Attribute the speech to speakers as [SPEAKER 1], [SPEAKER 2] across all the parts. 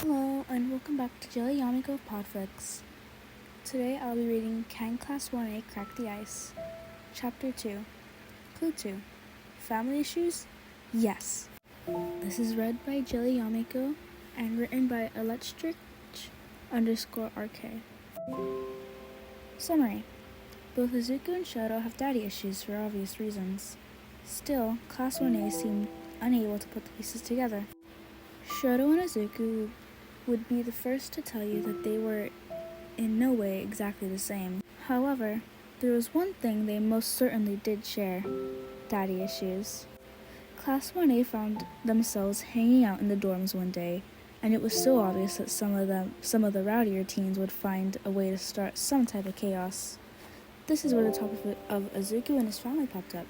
[SPEAKER 1] Hello, and welcome back to Jelly Yamiko Podfix. Today I'll be reading Can Class 1A Crack the Ice? Chapter 2, Clue 2, Family Issues? Yes. This is read by Jelly Yamiko and written by electric_RK. Summary. Both Izuku and Shouto have daddy issues for obvious reasons. Still, Class 1A seemed unable to put the pieces together. Shouto and Izuku would be the first to tell you that they were in no way exactly the same. However, there was one thing they most certainly did share: daddy issues. Class 1A found themselves hanging out in the dorms one day, and it was so obvious that some of the rowdier teens would find a way to start some type of chaos. This is where the topic of Izuku and his family popped up.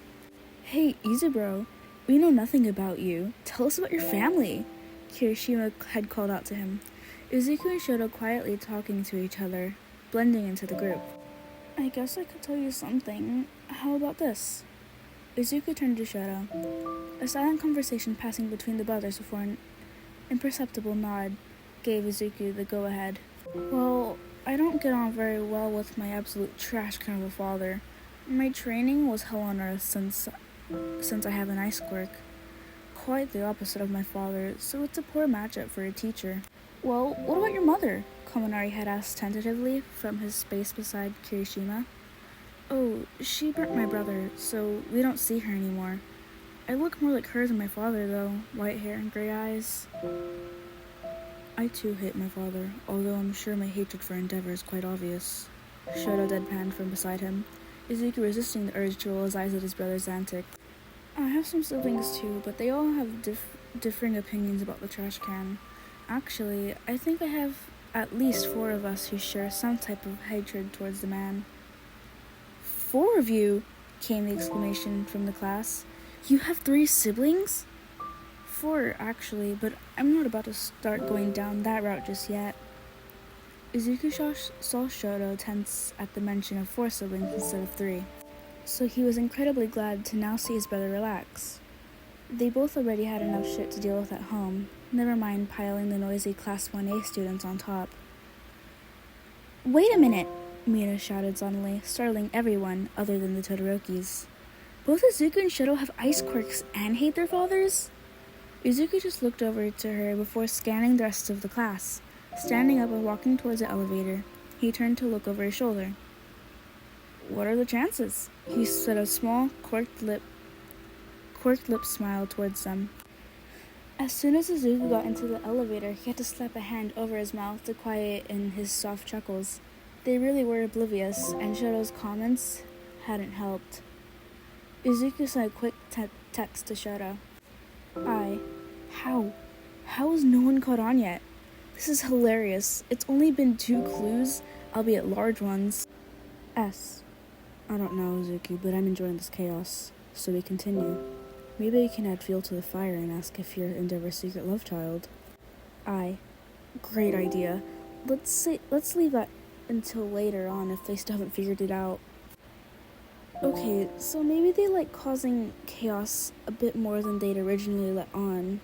[SPEAKER 1] "Hey, Izubro, we know nothing about you. Tell us about your family," Kirishima had called out to him. Izuku and Shouto quietly talking to each other, blending into the group. "I guess I could tell you something. How about this?" Izuku turned to Shouto. A silent conversation passing between the brothers before an imperceptible nod gave Izuku the go-ahead. "Well, I don't get on very well with my absolute trash can of a father. My training was hell on earth since I have an ice quirk. Quite the opposite of my father, so it's a poor matchup for a teacher." "Well, what about your mother?" Kaminari had asked tentatively from his space beside Kirishima. "Oh, she burnt my brother, so we don't see her anymore. I look more like her than my father, though, white hair and gray eyes." "I too hate my father, although I'm sure my hatred for Endeavor is quite obvious." Shouto deadpanned from beside him, Izuku resisting the urge to roll his eyes at his brother's antics. "I have some siblings too, but they all have differing opinions about the trash can. Actually, I think I have at least 4 of us who share some type of hatred towards the man." "4 of you?" came the exclamation from the class. "You have 3 siblings?" "4, actually, but I'm not about to start going down that route just yet." Izuku saw Shouto tense at the mention of 4 siblings instead of 3. So he was incredibly glad to now see his brother relax. They both already had enough shit to deal with at home, never mind piling the noisy Class 1A students on top. "Wait a minute!" Mina shouted suddenly, startling everyone other than the Todorokis. "Both Izuku and Shouto have ice quirks and hate their fathers?" Izuku just looked over to her before scanning the rest of the class. Standing up and walking towards the elevator, he turned to look over his shoulder. "What are the chances?" He said, a small, quirked lip smile towards them. As soon as Izuku got into the elevator, he had to slap a hand over his mouth to quiet in his soft chuckles. They really were oblivious, and Shouto's comments hadn't helped. Izuku sent a quick text to Shouto. How has no one caught on yet? This is hilarious. It's only been 2 clues, albeit large ones. S. I don't know, Izuku, but I'm enjoying this chaos. So we continue. Maybe you can add fuel to the fire and ask if you're Endeavor's secret love child. Great idea. Let's leave that until later on if they still haven't figured it out. Okay, so maybe they like causing chaos a bit more than they'd originally let on.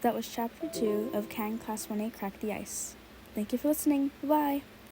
[SPEAKER 1] That was Chapter 2 of Can Class 1A Crack the Ice. Thank you for listening. Bye-bye.